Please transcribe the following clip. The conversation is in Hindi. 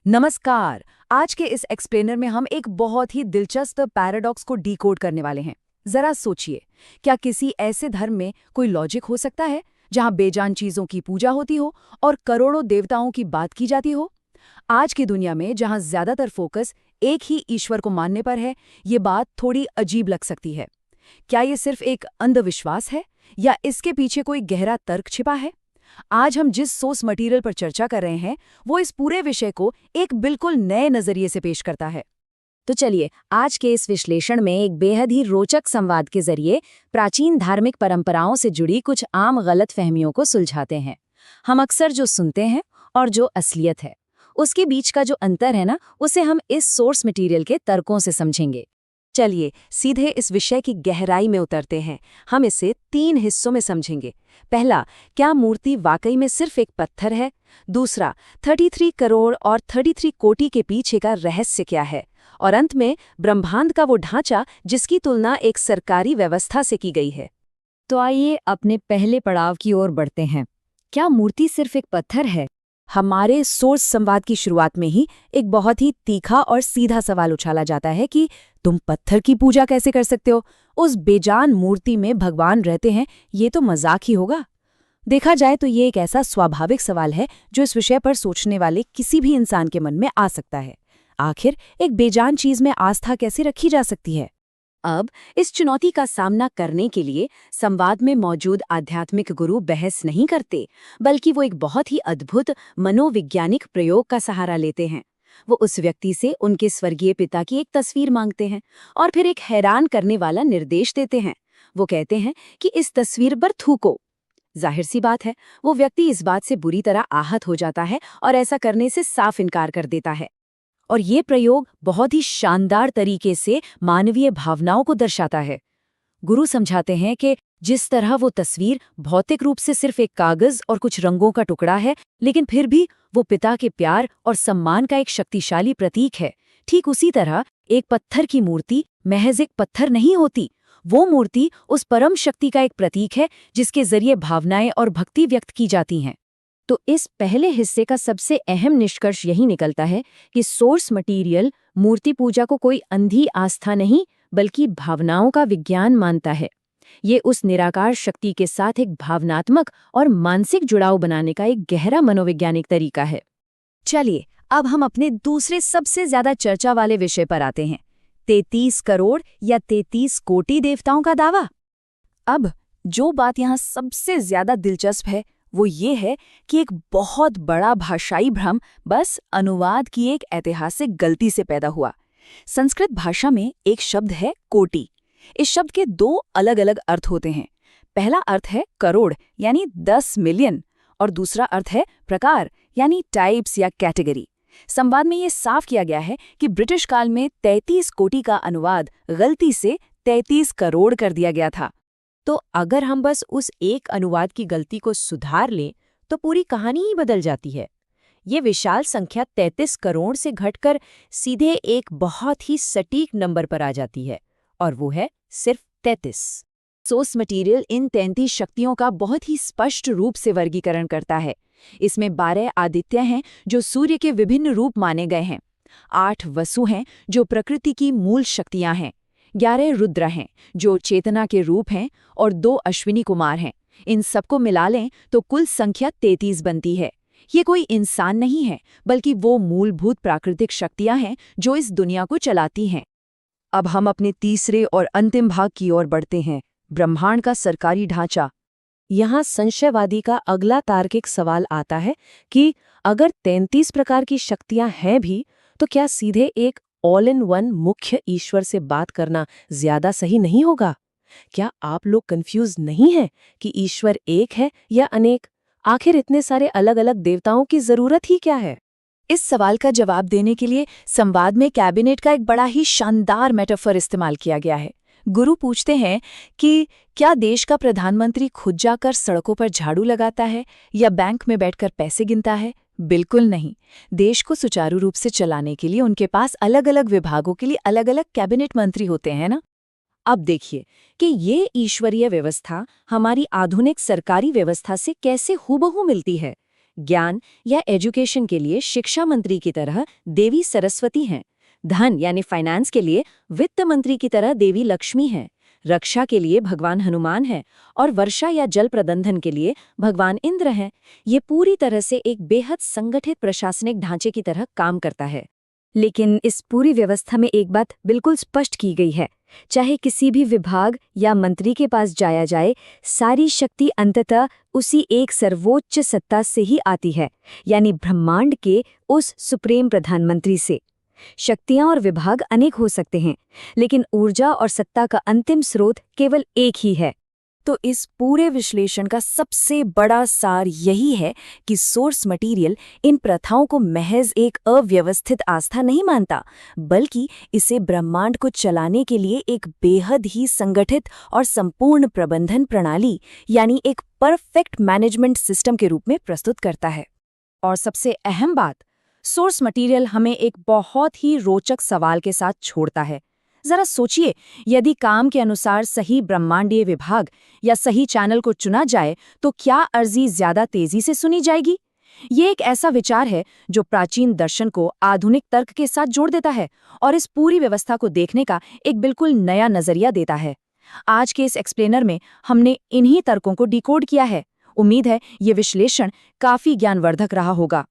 नमस्कार। आज के इस एक्सप्लेनर में हम एक बहुत ही दिलचस्प पैराडॉक्स को डिकोड करने वाले हैं। जरा सोचिए, क्या किसी ऐसे धर्म में कोई लॉजिक हो सकता है जहां बेजान चीजों की पूजा होती हो और करोड़ों देवताओं की बात की जाती हो? आज की दुनिया में जहां ज्यादातर फोकस एक ही ईश्वर को मानने पर है, ये बात थोड़ी अजीब लग सकती है। क्या ये सिर्फ एक अंधविश्वास है या इसके पीछे कोई गहरा तर्क छिपा है? आज हम जिस सोर्स मटेरियल पर चर्चा कर रहे हैं, वो इस पूरे विषय को एक बिल्कुल नए नजरिए से पेश करता है। तो चलिए आज के इस विश्लेषण में एक बेहद ही रोचक संवाद के जरिए प्राचीन धार्मिक परंपराओं से जुड़ी कुछ आम गलतफहमियों को सुलझाते हैं। हम अक्सर जो सुनते हैं और जो असलियत है, उसके बीच का जो अंतर है ना, उसे हम इस सोर्स मटेरियल के तर्कों से समझेंगे। चलिए सीधे इस विषय की गहराई में उतरते हैं। हम इसे 3 हिस्सों में समझेंगे। पहला, क्या मूर्ति वाकई में सिर्फ एक पत्थर है? दूसरा, 33 करोड़ और 33 कोटि के पीछे का रहस्य क्या है? और अंत में, ब्रह्मांड का वो ढांचा जिसकी तुलना एक सरकारी व्यवस्था से की गई है। तो आइए अपने पहले पड़ाव की ओर बढ़ते हैं। क्या मूर्ति सिर्फ एक पत्थर है? हमारे सोर्स संवाद की शुरुआत में ही एक बहुत ही तीखा और सीधा सवाल उछाला जाता है कि तुम पत्थर की पूजा कैसे कर सकते हो? उस बेजान मूर्ति में भगवान रहते हैं, ये तो मजाक ही होगा। देखा जाए तो ये एक ऐसा स्वाभाविक सवाल है जो इस विषय पर सोचने वाले किसी भी इंसान के मन में आ सकता है। आखिर एक बेजान चीज में आस्था कैसे रखी जा सकती है? अब इस चुनौती का सामना करने के लिए संवाद में मौजूद आध्यात्मिक गुरु बहस नहीं करते, बल्कि वो एक बहुत ही अद्भुत मनोवैज्ञानिक प्रयोग का सहारा लेते हैं। वो उस व्यक्ति से उनके स्वर्गीय पिता की एक तस्वीर मांगते हैं और फिर एक हैरान करने वाला निर्देश देते हैं। वो कहते हैं कि इस तस्वीर पर थूको। जाहिर सी बात है, वो व्यक्ति इस बात से बुरी तरह आहत हो जाता है और ऐसा करने से साफ इनकार कर देता है। और ये प्रयोग बहुत ही शानदार तरीके से मानवीय भावनाओं को दर्शाता है। गुरु समझाते हैं कि जिस तरह वो तस्वीर भौतिक रूप से सिर्फ एक कागज और कुछ रंगों का टुकड़ा है, लेकिन फिर भी वो पिता के प्यार और सम्मान का एक शक्तिशाली प्रतीक है, ठीक उसी तरह एक पत्थर की मूर्ति महज एक पत्थर नहीं होती। वो मूर्ति उस परम शक्ति का एक प्रतीक है जिसके जरिए भावनाएं और भक्ति व्यक्त की जाती हैं। तो इस पहले हिस्से का सबसे अहम निष्कर्ष यही निकलता है कि सोर्स मटेरियल मूर्ति पूजा को कोई अंधी आस्था नहीं, बल्कि भावनाओं का विज्ञान मानता है। ये उस निराकार शक्ति के साथ एक भावनात्मक और मानसिक जुड़ाव बनाने का एक गहरा मनोवैज्ञानिक तरीका है। चलिए अब हम अपने दूसरे सबसे ज्यादा चर्चा वाले विषय पर आते हैं, 33 करोड़ या 33 कोटि देवताओं का दावा। अब जो बात यहाँ सबसे ज्यादा दिलचस्प है वो ये है कि एक बहुत बड़ा भाषाई भ्रम बस अनुवाद की एक ऐतिहासिक गलती से पैदा हुआ। संस्कृत भाषा में एक शब्द है कोटि। इस शब्द के 2 अलग अलग अर्थ होते हैं। पहला अर्थ है करोड़ यानी 10 मिलियन और दूसरा अर्थ है प्रकार यानी टाइप्स या कैटेगरी। संवाद में ये साफ किया गया है कि ब्रिटिश काल में 33 कोटि का अनुवाद गलती से 33 करोड़ कर दिया गया था। तो अगर हम बस उस एक अनुवाद की गलती को सुधार लें तो पूरी कहानी ही बदल जाती है। ये विशाल संख्या 33 करोड़ से घटकर सीधे एक बहुत ही सटीक नंबर पर आ जाती है और वो है सिर्फ 33। सोर्स मटेरियल इन 33 शक्तियों का बहुत ही स्पष्ट रूप से वर्गीकरण करता है। इसमें 12 आदित्य हैं जो सूर्य के विभिन्न रूप माने गए हैं, 8 वसु हैं जो प्रकृति की मूल शक्तियां हैं, 11 रुद्र हैं जो चेतना के रूप हैं और 2 अश्विनी कुमार हैं। इन सबको मिला लें तो कुल संख्या 33 बनती है। ये कोई इंसान नहीं है, बल्कि वो मूलभूत प्राकृतिक शक्तियां हैं जो इस दुनिया को चलाती हैं। अब हम अपने तीसरे और अंतिम भाग की ओर बढ़ते हैं, ब्रह्मांड का सरकारी ढांचा। यहाँ संशयवादी का अगला तार्किक सवाल आता है कि अगर 33 प्रकार की शक्तियां हैं भी, तो क्या सीधे एक ऑल इन वन मुख्य ईश्वर से बात करना ज्यादा सही नहीं होगा? क्या आप लोग कंफ्यूज नहीं हैं कि ईश्वर एक है या अनेक? आखिर इतने सारे अलग अलग देवताओं की जरूरत ही क्या है? इस सवाल का जवाब देने के लिए संवाद में कैबिनेट का एक बड़ा ही शानदार मेटाफर इस्तेमाल किया गया है। गुरु पूछते हैं कि क्या देश का प्रधानमंत्री खुद जाकर सड़कों पर झाड़ू लगाता है या बैंक में बैठकर पैसे गिनता है? बिल्कुल नहीं। देश को सुचारू रूप से चलाने के लिए उनके पास अलग अलग विभागों के लिए अलग अलग कैबिनेट मंत्री होते हैं ना। अब देखिए कि ये ईश्वरीय व्यवस्था हमारी आधुनिक सरकारी व्यवस्था से कैसे हूबहू मिलती है। ज्ञान या एजुकेशन के लिए शिक्षा मंत्री की तरह देवी सरस्वती हैं। धन यानी फाइनेंस के लिए वित्त मंत्री की तरह देवी लक्ष्मी हैं। रक्षा के लिए भगवान हनुमान है और वर्षा या जल प्रबंधन के लिए भगवान इंद्र हैं। ये पूरी तरह से एक बेहद संगठित प्रशासनिक ढांचे की तरह काम करता है। लेकिन इस पूरी व्यवस्था में एक बात बिल्कुल स्पष्ट की गई है, चाहे किसी भी विभाग या मंत्री के पास जाया जाए, सारी शक्ति अंततः उसी एक सर्वोच्च सत्ता से ही आती है, यानी ब्रह्मांड के उस सुप्रीम प्रधानमंत्री से। शक्तियां और विभाग अनेक हो सकते हैं, लेकिन ऊर्जा और सत्ता का अंतिम स्रोत केवल एक ही है। तो इस पूरे विश्लेषण का सबसे बड़ा सार यही है कि सोर्स मटेरियल इन प्रथाओं को महज एक अव्यवस्थित आस्था नहीं मानता, बल्कि इसे ब्रह्मांड को चलाने के लिए एक बेहद ही संगठित और संपूर्ण प्रबंधन प्रणाली यानी एक परफेक्ट मैनेजमेंट सिस्टम के रूप में प्रस्तुत करता है। और सबसे अहम बात, सोर्स मटेरियल हमें एक बहुत ही रोचक सवाल के साथ छोड़ता है। जरा सोचिए, यदि काम के अनुसार सही ब्रह्मांडीय विभाग या सही चैनल को चुना जाए तो क्या अर्जी ज्यादा तेजी से सुनी जाएगी? ये एक ऐसा विचार है जो प्राचीन दर्शन को आधुनिक तर्क के साथ जोड़ देता है और इस पूरी व्यवस्था को देखने का एक बिल्कुल नया नजरिया देता है। आज के इस एक्सप्लेनर में हमने इन्हीं तर्कों को डिकोड किया है। उम्मीद है ये विश्लेषण काफी ज्ञानवर्धक रहा होगा।